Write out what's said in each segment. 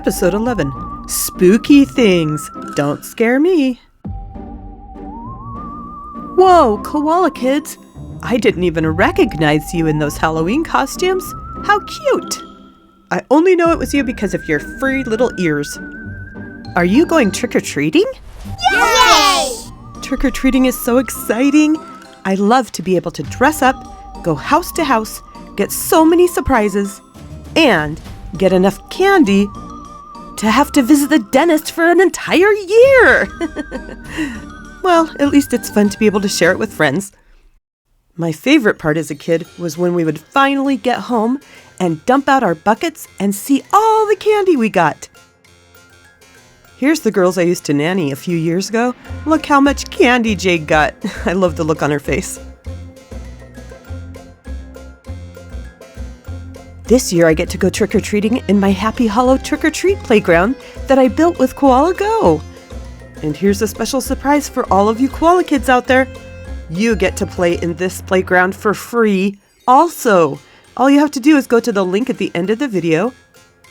Episode 11, Spooky Things. Don't scare me. Whoa, Koala Kids! I didn't even recognize you in those Halloween costumes. How cute! I only know it was you because of your furry little ears. Are you going trick-or-treating? Yay! Trick-or-treating is so exciting. I love to be able to dress up, go house to house, get so many surprises, and get enough candy to have to visit the dentist for an entire year. Well, at least it's fun to be able to share it with friends. My favorite part as a kid was when we would finally get home and dump out our buckets and see all the candy we got. Here's the girls I used to nanny a few years ago. Look how much candy Jade got. I love the look on her face. This year I get to go trick-or-treating in my Happy Hollow trick-or-treat playground that I built with Koala Go. And here's a special surprise for all of you Koala Kids out there. You get to play in this playground for free also. All you have to do is go to the link at the end of the video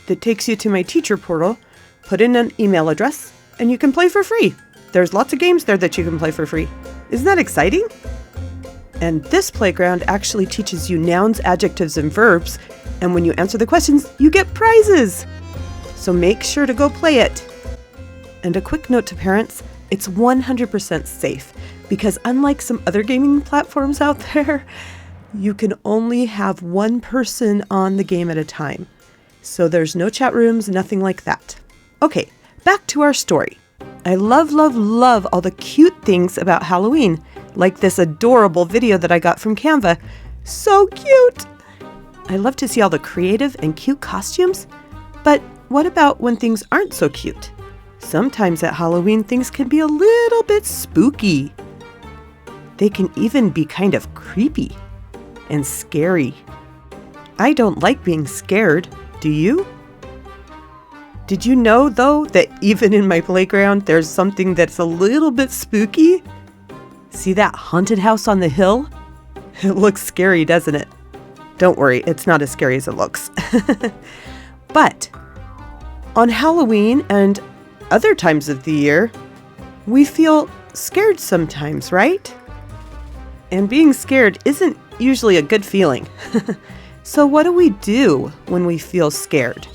that takes you to my teacher portal, put in an email address, and you can play for free. There's lots of games there that you can play for free. Isn't that exciting? And this playground actually teaches you nouns, adjectives, and verbs, and when you answer the questions, you get prizes. So make sure to go play it. And a quick note to parents, it's 100% safe because unlike some other gaming platforms out there, you can only have one person on the game at a time. So there's no chat rooms, nothing like that. Okay, back to our story. I love all the cute things about Halloween, like this adorable video that I got from Canva. So cute! I love to see all the creative and cute costumes, but what about when things aren't so cute? Sometimes at Halloween, things can be a little bit spooky. They can even be kind of creepy and scary. I don't like being scared. Do you? Did you know, though, that even in my playground, there's something that's a little bit spooky? See that haunted house on the hill? It looks scary, doesn't it? Don't worry, it's not as scary as it looks. But on Halloween and other times of the year, we feel scared sometimes, right? And being scared isn't usually a good feeling. So what do we do when we feel scared?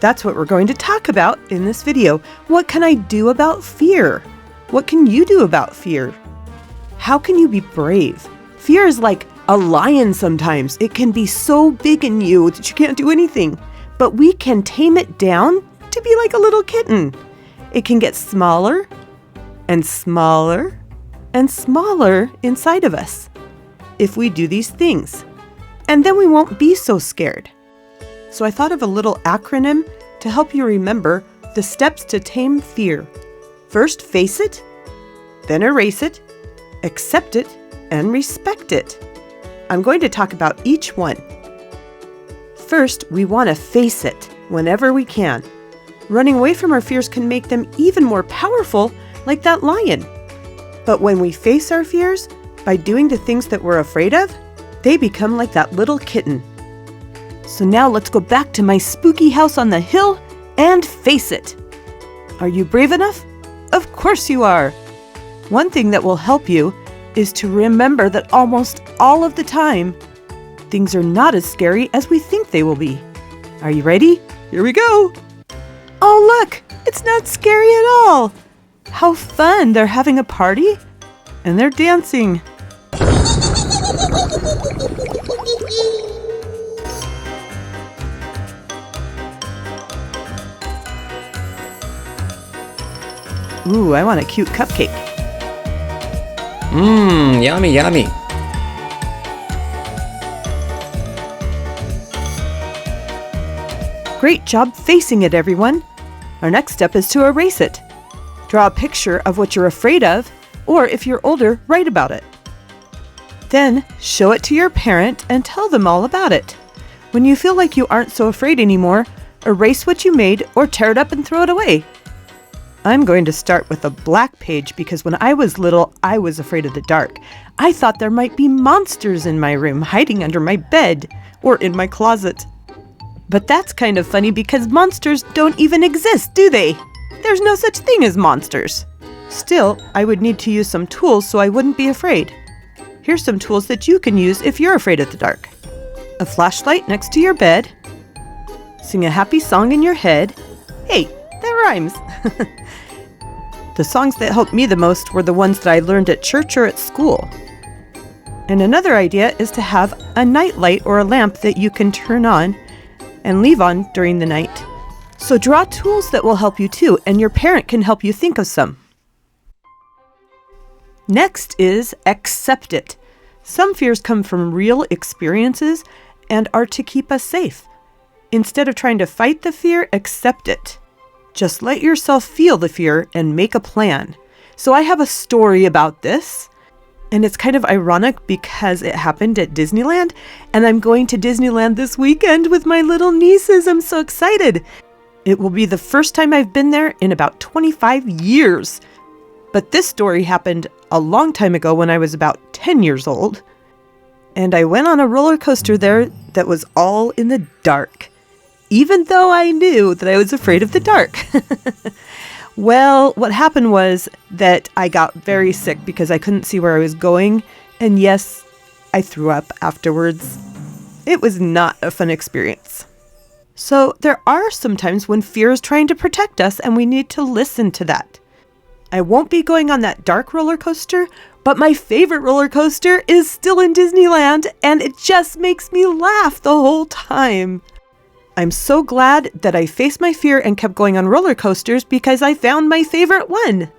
That's what we're going to talk about in this video. What can I do about fear? What can you do about fear? How can you be brave? Fear is like a lion sometimes. It can be so big in you that you can't do anything. But we can tame it down to be like a little kitten. It can get smaller and smaller and smaller inside of us if we do these things. And then we won't be so scared. So I thought of a little acronym to help you remember the steps to tame fear. First, face it, then erase it, accept it, and respect it. I'm going to talk about each one. First, we want to face it whenever we can. Running away from our fears can make them even more powerful, like that lion. But when we face our fears, by doing the things that we're afraid of, they become like that little kitten. So now let's go back to my spooky house on the hill and face it. Are you brave enough? Of course you are. One thing that will help you is to remember that almost all of the time, things are not as scary as we think they will be. Are you ready? Here we go. Oh, look, it's not scary at all. How fun, they're having a party and they're dancing. Ooh, I want a cute cupcake. Mmm, yummy, yummy. Great job facing it, everyone. Our next step is to erase it. Draw a picture of what you're afraid of, or if you're older, write about it. Then show it to your parent and tell them all about it. When you feel like you aren't so afraid anymore, erase what you made or tear it up and throw it away. I'm going to start with a black page because when I was little, I was afraid of the dark. I thought there might be monsters in my room hiding under my bed or in my closet. But that's kind of funny because monsters don't even exist, do they? There's no such thing as monsters. Still, I would need to use some tools so I wouldn't be afraid. Here's some tools that you can use if you're afraid of the dark. A flashlight next to your bed. Sing a happy song in your head. Hey, that rhymes. The songs that helped me the most were the ones that I learned at church or at school. And another idea is to have a night light or a lamp that you can turn on and leave on during the night. So draw tools that will help you too, and your parent can help you think of some. Next is accept it. Some fears come from real experiences and are to keep us safe. Instead of trying to fight the fear, accept it. Just let yourself feel the fear and make a plan. So I have a story about this, and it's kind of ironic because it happened at Disneyland, and I'm going to Disneyland this weekend with my little nieces. I'm so excited. It will be the first time I've been there in about 25 years. But this story happened a long time ago when I was about 10 years old. And I went on a roller coaster there that was all in the dark, even though I knew that I was afraid of the dark. Well, what happened was that I got very sick because I couldn't see where I was going. And yes, I threw up afterwards. It was not a fun experience. So there are some times when fear is trying to protect us and we need to listen to that. I won't be going on that dark roller coaster, but my favorite roller coaster is still in Disneyland, and it just makes me laugh the whole time. I'm so glad that I faced my fear and kept going on roller coasters because I found my favorite one.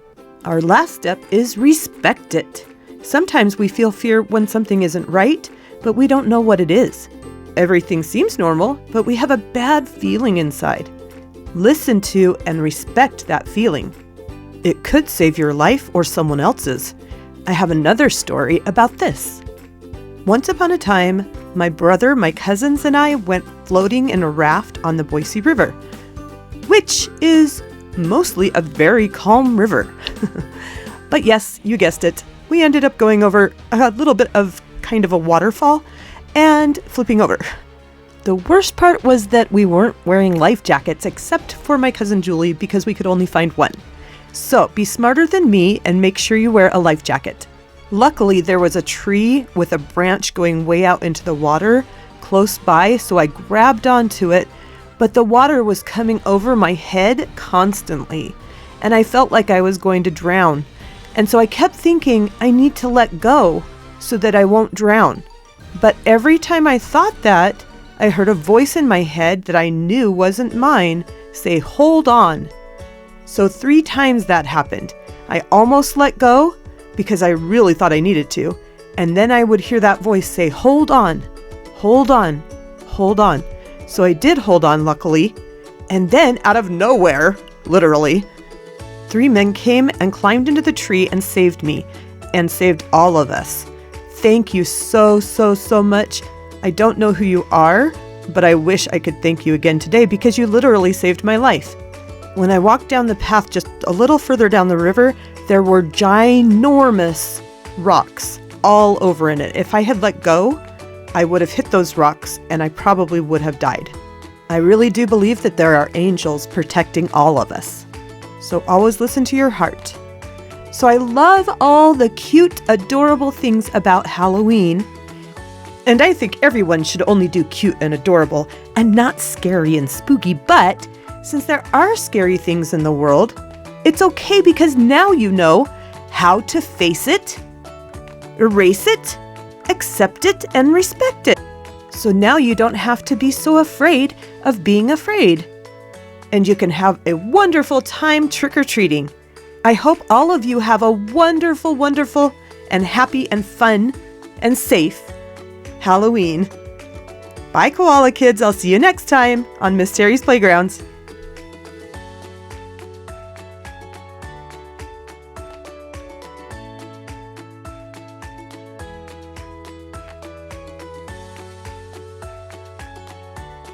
Our last step is respect it. Sometimes we feel fear when something isn't right, but we don't know what it is. Everything seems normal, but we have a bad feeling inside. Listen to and respect that feeling. It could save your life or someone else's. I have another story about this. Once upon a time, my brother, my cousins, and I went floating in a raft on the Boise River, which is mostly a very calm river. But yes, you guessed it. We ended up going over a little bit of kind of a waterfall and flipping over. The worst part was that we weren't wearing life jackets except for my cousin Julie because we could only find one. So be smarter than me and make sure you wear a life jacket. Luckily, there was a tree with a branch going way out into the water close by, so I grabbed onto it, but the water was coming over my head constantly, and I felt like I was going to drown. And so I kept thinking, I need to let go so that I won't drown. But every time I thought that, I heard a voice in my head that I knew wasn't mine say, "Hold on." So 3 times that happened. I almost let go because I really thought I needed to. And then I would hear that voice say, "Hold on, hold on, hold on." So I did hold on, luckily. And then out of nowhere, literally, 3 men came and climbed into the tree and saved me and saved all of us. Thank you so, so, so much. I don't know who you are, but I wish I could thank you again today because you literally saved my life. When I walked down the path just a little further down the river, there were ginormous rocks all over in it. If I had let go, I would have hit those rocks and I probably would have died. I really do believe that there are angels protecting all of us. So always listen to your heart. So I love all the cute, adorable things about Halloween. And I think everyone should only do cute and adorable and not scary and spooky. But since there are scary things in the world, it's okay because now you know how to face it, erase it, accept it, and respect it. So now you don't have to be so afraid of being afraid. And you can have a wonderful time trick-or-treating. I hope all of you have a wonderful, wonderful, and happy and fun and safe Halloween. Bye, Koala Kids. I'll see you next time on Miss Terry's Playgrounds.